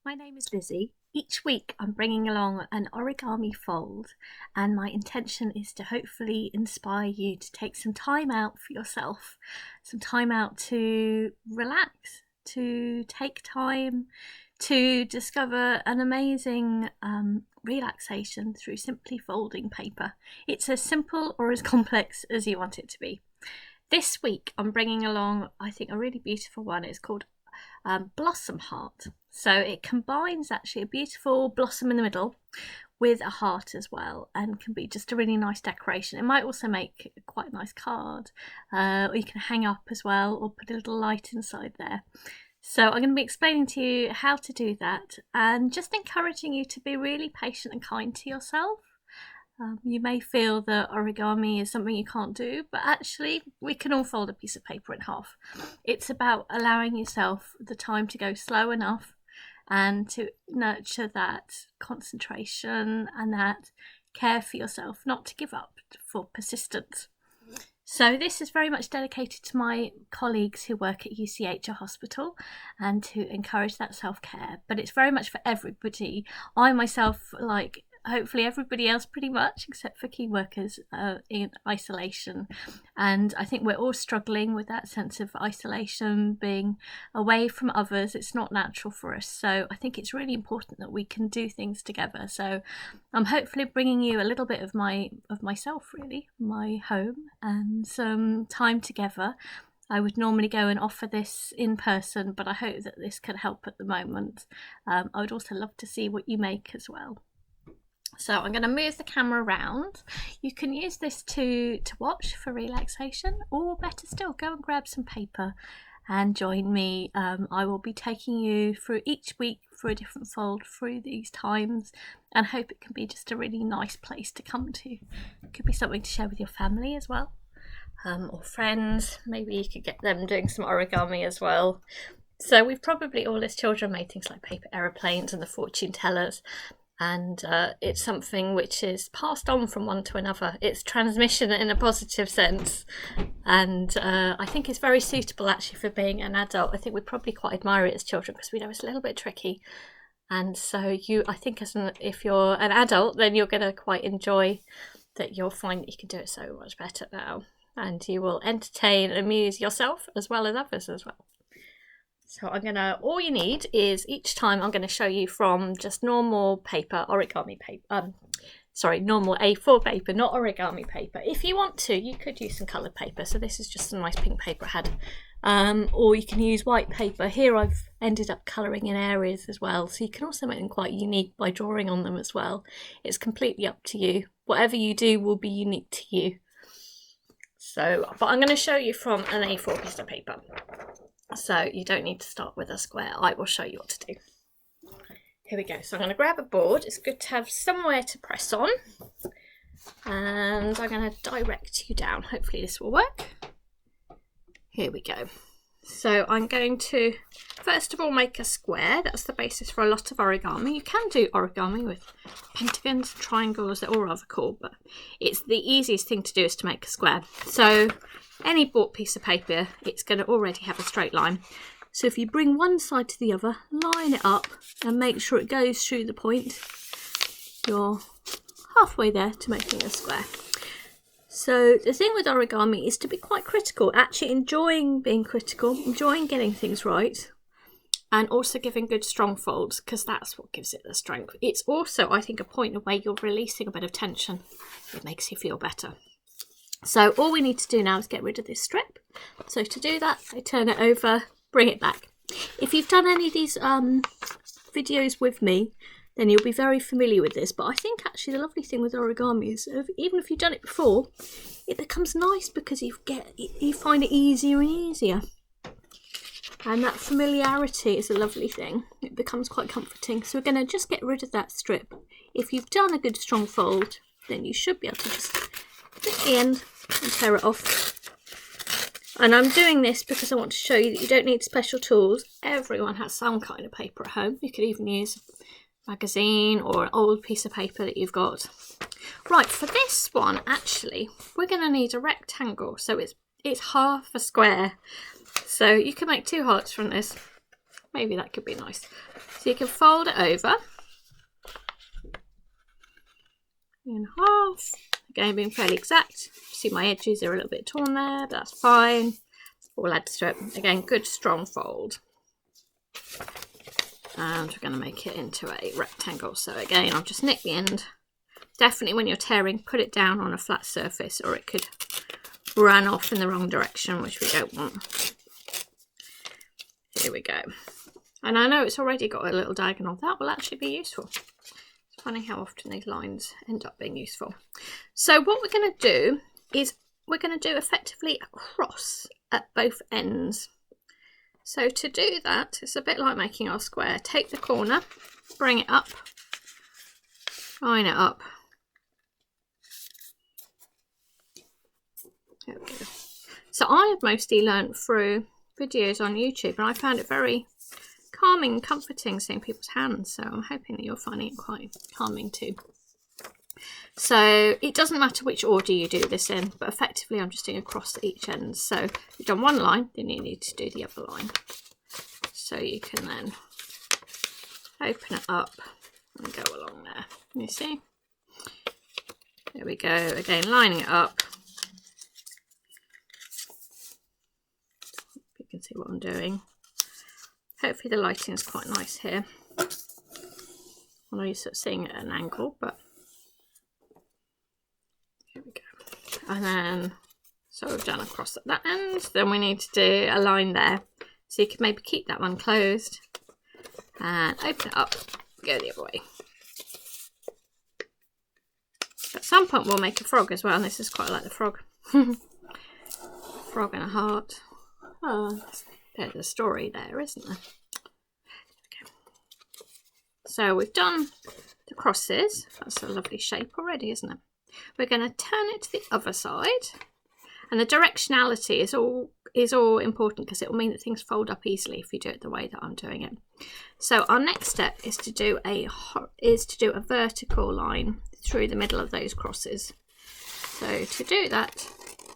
My name is Lizzie. Each week I'm bringing along an origami fold, and my intention is to hopefully inspire you to take some time out for yourself, some time out to relax, to take time to discover an amazing relaxation through simply folding paper. It's as simple or as complex as you want it to be. This week I'm bringing along, I think, a really beautiful one. It's called Blossom Heart. So it combines actually a beautiful blossom in the middle with a heart as well, and can be just a really nice decoration. It might also make quite a nice card, or you can hang up as well, or put a little light inside there. So I'm going to be explaining to you how to do that, and just encouraging you to be really patient and kind to yourself. You may feel that origami is something you can't do, but actually we can all fold a piece of paper in half. It's about allowing yourself the time to go slow enough and to nurture that concentration and that care for yourself, not to give up, for persistence. So this is very much dedicated to my colleagues who work at UCLH hospital, and to encourage that self-care, but it's very much for everybody. I myself, like hopefully everybody else pretty much, except for key workers in isolation, and I think we're all struggling with that sense of isolation, being away from others. It's not natural for us, so I think it's really important that we can do things together. So I'm hopefully bringing you a little bit of myself, really, my home, and some time together. I would normally go and offer this in person, but I hope that this can help at the moment. I would also love to see what you make as well. So I'm going to move the camera around. You can use this to watch for relaxation, or better still, go and grab some paper and join me. I will be taking you through each week through a different fold through these times, and hope it can be just a really nice place to come to. It could be something to share with your family as well, or friends. Maybe you could get them doing some origami as well. So we've probably all as children made things like paper aeroplanes and the fortune tellers. And it's something which is passed on from one to another. It's transmission in a positive sense, and I think it's very suitable actually for being an adult. I think we probably quite admire it as children because we know it's a little bit tricky, and so I think if you're an adult, then you're going to quite enjoy that. You'll find that you can do it so much better now, and you will entertain and amuse yourself as well as others as well. So all you need is, each time I'm going to show you from just normal paper, origami paper, normal A4 paper, not origami paper. If you want to, you could use some coloured paper. So this is just some nice pink paper I had. Or you can use white paper. Here I've ended up colouring in areas as well. So you can also make them quite unique by drawing on them as well. It's completely up to you. Whatever you do will be unique to you. So, but I'm going to show you from an A4 piece of paper. So you don't need to start with a square. I will show you what to do. Here we go. So I'm going to grab a board. It's good to have somewhere to press on. And I'm going to direct you down. Hopefully this will work. Here we go. So I'm going to, first of all, make a square. That's the basis for a lot of origami. You can do origami with pentagons, triangles. They're all rather cool, but it's the easiest thing to do is to make a square. So any bought piece of paper, it's going to already have a straight line. So if you bring one side to the other, line it up and make sure it goes through the point, you're halfway there to making a square. So the thing with origami is to be quite critical, actually enjoying being critical, enjoying getting things right, and also giving good strong folds, because that's what gives it the strength. It's also, I think, a point where you're releasing a bit of tension. It makes you feel better. So all we need to do now is get rid of this strip. So to do that, I turn it over, bring it back. If you've done any of these videos with me, then you'll be very familiar with this. But I think actually the lovely thing with origami is, even if you've done it before, it becomes nice because you find it easier and easier. And that familiarity is a lovely thing. It becomes quite comforting. So we're going to just get rid of that strip. If you've done a good strong fold, then you should be able to just at the end and tear it off. And I'm doing this because I want to show you that you don't need special tools. Everyone has some kind of paper at home. You could even use a magazine or an old piece of paper that you've got. Right, for this one actually we're going to need a rectangle, so it's half a square. So you can make two hearts from this. maybe that could be nice. So you can fold it over in half. Again, being fairly exact. See, my edges are a little bit torn there, but that's fine. All adds to it. Again, good strong fold. And we're going to make it into a rectangle. So again, I'll just nick the end. Definitely when you're tearing, put it down on a flat surface or it could run off in the wrong direction, which we don't want. Here we go. And I know it's already got a little diagonal. That will actually be useful. It's funny how often these lines end up being useful. So what we're going to do is we're going to do effectively a cross at both ends. So to do that, it's a bit like making our square. Take the corner, bring it up, line it up. There we go. So I have mostly learnt through videos on YouTube, and I found it very calming and comforting seeing people's hands, so I'm hoping that you're finding it quite calming too. So it doesn't matter which order you do this in, but effectively I'm just doing a cross at each end. So you've done one line, then you need to do the other line. So you can then open it up and go along there. You see? There we go. Again, lining it up. You can see what I'm doing. Hopefully the lighting is quite nice here. I know you're sort of seeing it at an angle, but here we go. And then, so we've done a cross at that end. Then we need to do a line there. So you can maybe keep that one closed and open it up, go the other way. At some point we'll make a frog as well, and this is quite like the frog. Frog and a heart. Oh, there's a story there, isn't there? Okay. So we've done the crosses. That's a lovely shape already, isn't it? We're going to turn it to the other side, and the directionality is all important because it will mean that things fold up easily if you do it the way that I'm doing it. So our next step is to do a vertical line through the middle of those crosses. So to do that,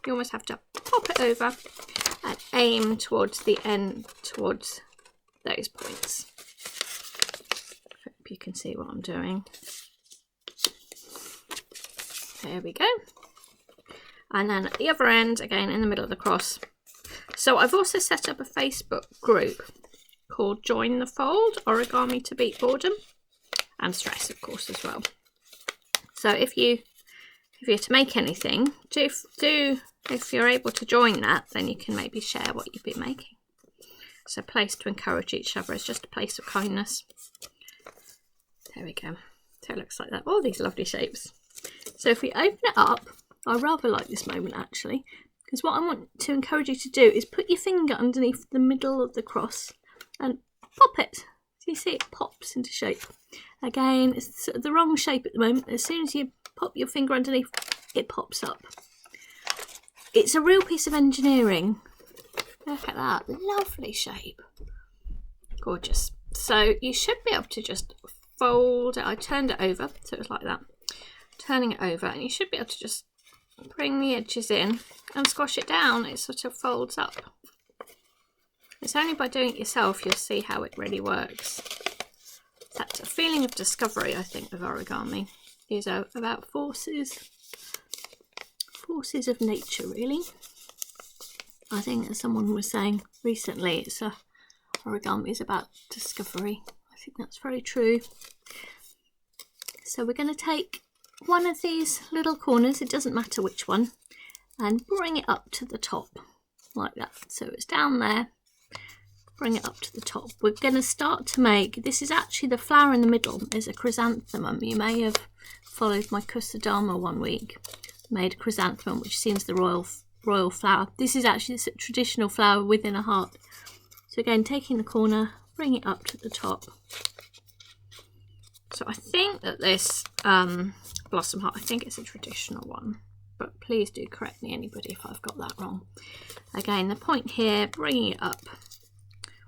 you almost have to pop it over and aim towards the end, towards those points. Hope you can see what I'm doing. There we go. And then at the other end, again in the middle of the cross. So I've also set up a Facebook group called Join the Fold, Origami to Beat Boredom and Stress, of course, as well. So if you're to make anything, if you're able to join that, then you can maybe share what you've been making. So a place to encourage each other. It's just a place of kindness. There we go. So it looks like that. All these lovely shapes. So if we open it up, I rather like this moment actually, because what I want to encourage you to do is put your finger underneath the middle of the cross and pop it. So you see it pops into shape. Again, it's the wrong shape at the moment. As soon as you pop your finger underneath, it pops up. It's a real piece of engineering. Look at that, lovely shape. Gorgeous. So you should be able to just fold it. I turned it over, so it was like that. Turning it over, and you should be able to just bring the edges in and squash it down. It sort of folds up. It's only by doing it yourself you'll see how it really works. That's a feeling of discovery, I think, with origami. Is about forces of nature, really. I think as someone was saying recently, origami is about discovery. I think that's very true. So we're going to take one of these little corners, it doesn't matter which one, and bring it up to the top like that. So it's down there, bring it up to the top. We're going to start to make, this is actually the flower in the middle is a chrysanthemum. You may have followed my Kusudama one week, made a chrysanthemum which seems the royal flower. This is actually a traditional flower within a heart. So again, taking the corner, bring it up to the top. So I think that this blossom heart, I think it's a traditional one, but please do correct me, anybody, if I've got that wrong. Again, the point here, bringing it up,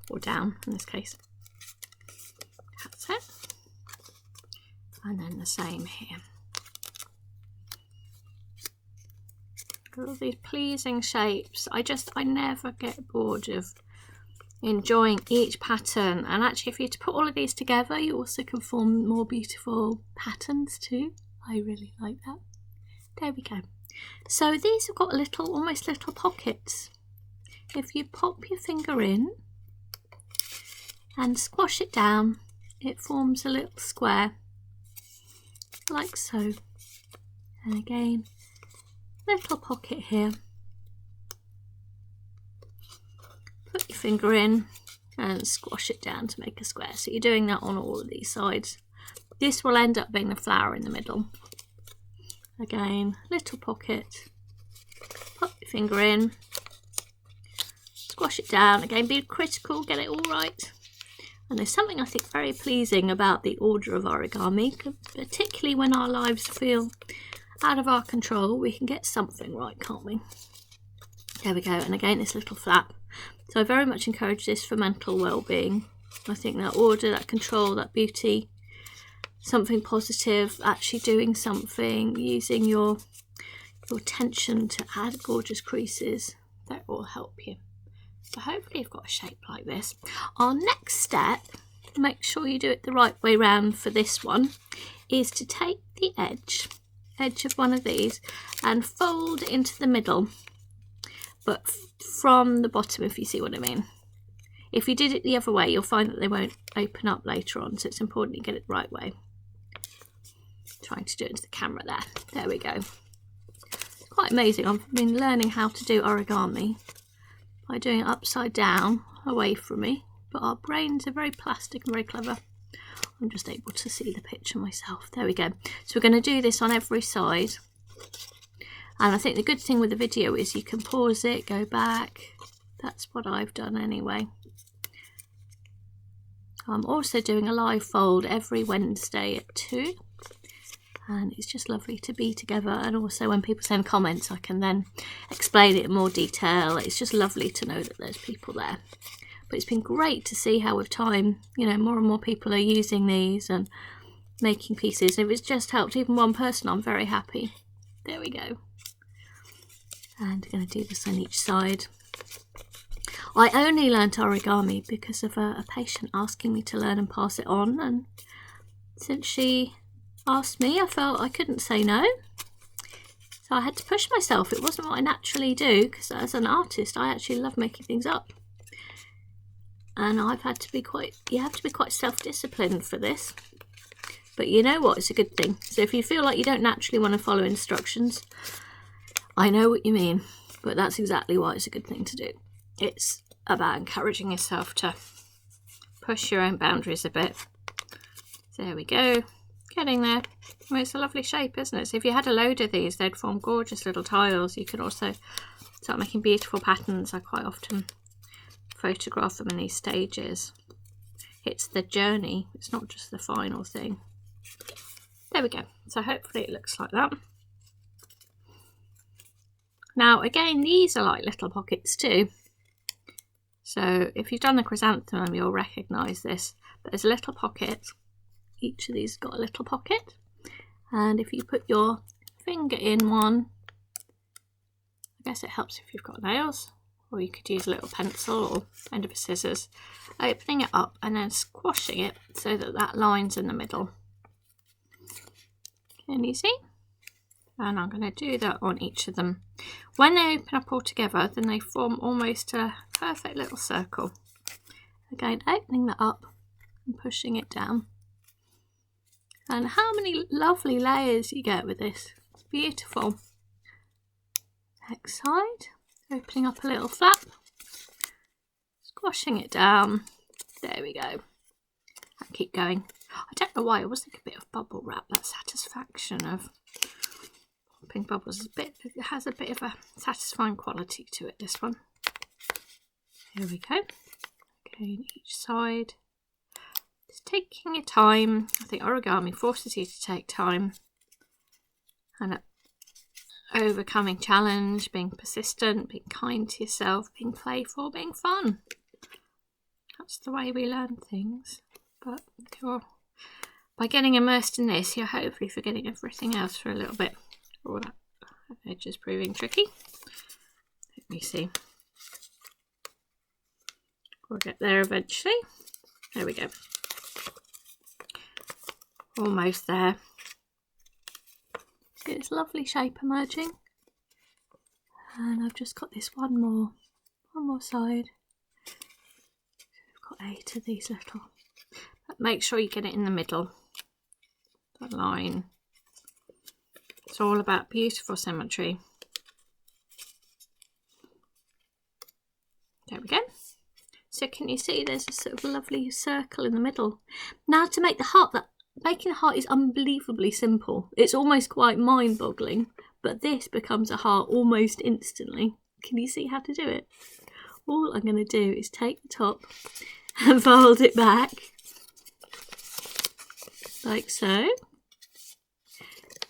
or down in this case. That's it. And then the same here. All these pleasing shapes. I never get bored of enjoying each pattern. And actually, if you to put all of these together, you also can form more beautiful patterns too. I really like that. There we go. So these have got little, almost little pockets. If you pop your finger in and squash it down, it forms a little square, like so. And again, little pocket here. Put your finger in and squash it down to make a square. So you're doing that on all of these sides. This will end up being the flower in the middle. Again, little pocket. Pop your finger in. Squash it down. Again, be critical, get it all right. And there's something I think very pleasing about the order of origami, particularly when our lives feel out of our control. We can get something right, can't we? There we go. And again, this little flap. So I very much encourage this for mental well-being. I think that order, that control, that beauty, something positive, actually doing something, using your tension to add gorgeous creases, that will help you. So hopefully you've got a shape like this. Our next step, make sure you do it the right way round for this one, is to take the edge of one of these and fold into the middle, but from the bottom, if you see what I mean. If you did it the other way, you'll find that they won't open up later on, so it's important you get it the right way. Trying to do it into the camera there. There we go. It's quite amazing. I've been learning how to do origami by doing it upside down away from me, but our brains are very plastic and very clever. I'm just able to see the picture myself. There we go. So we're going to do this on every side, and I think the good thing with the video is you can pause it, go back. That's what I've done anyway. I'm also doing a live fold every Wednesday at 2, and it's just lovely to be together. And also when people send comments, I can then explain it in more detail. It's just lovely to know that there's people there. But it's been great to see how with time, you know, more and more people are using these and making pieces. If it's just helped even one person, I'm very happy. There we go. And I'm going to do this on each side. I only learnt origami because of a patient asking me to learn and pass it on, and since she asked me, I felt I couldn't say no, so I had to push myself. It wasn't what I naturally do, because as an artist I actually love making things up, and I've had to be you have to be quite self-disciplined for this, but you know what, it's a good thing. So if you feel like you don't naturally want to follow instructions, I know what you mean, but that's exactly why it's a good thing to do. It's about encouraging yourself to push your own boundaries a bit. There we go, getting there. Well, it's a lovely shape, isn't it? So if you had a load of these, they'd form gorgeous little tiles. You could also start making beautiful patterns. I quite often photograph them in these stages. It's the journey, it's not just the final thing. There we go. So hopefully it looks like that. Now again, these are like little pockets too. So if you've done the chrysanthemum, you'll recognise this. But there's a little pocket. Each of these has got a little pocket. And if you put your finger in one, I guess it helps if you've got nails, or you could use a little pencil or end of a scissors, opening it up and then squashing it so that that line's in the middle. Can you see? And I'm going to do that on each of them. When they open up all together, then they form almost a perfect little circle. Again, opening that up and pushing it down. And how many lovely layers you get with this. It's beautiful. Next side, opening up a little flap, squashing it down. There we go. And keep going. I don't know why, I was thinking a bit of bubble wrap, that satisfaction of pink bubbles. It has a bit of a satisfying quality to it, this one. Here we go. Again, each side. Just taking your time. I think origami forces you to take time. And overcoming challenge, being persistent, being kind to yourself, being playful, being fun. That's the way we learn things. But by getting immersed in this, you're hopefully forgetting everything else for a little bit. Oh, that edge is proving tricky. Let me see. We'll get there eventually. There we go. Almost there. See this lovely shape emerging. And I've just got this one more side. I've got 8 of these little. But make sure you get it in the middle. That line. It's all about beautiful symmetry. There we go. So can you see there's a sort of lovely circle in the middle. Now to make the heart, making a heart is unbelievably simple. It's almost quite mind-boggling, but this becomes a heart almost instantly. Can you see how to do it? All I'm going to do is take the top and fold it back, like so.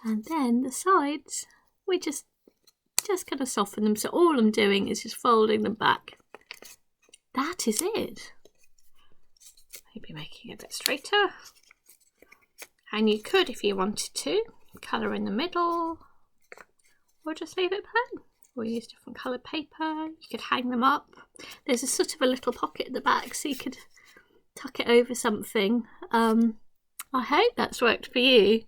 And then the sides, we just kind of soften them. So all I'm doing is just folding them back. That is it. Maybe making it a bit straighter. And you could, if you wanted to, colour in the middle, or just leave it plain. Or use different coloured paper. You could hang them up. There's a sort of a little pocket at the back, so you could tuck it over something. I hope that's worked for you.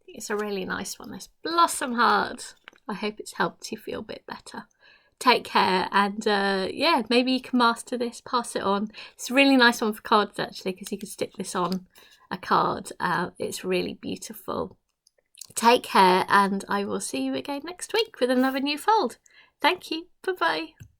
It's a really nice one, this blossom heart. I hope it's helped you feel a bit better. Take care, and yeah, maybe you can master this, pass it on. It's a really nice one for cards actually, because you can stick this on a card. It's really beautiful. Take care, and I will see you again next week with another new fold. Thank you. Bye bye.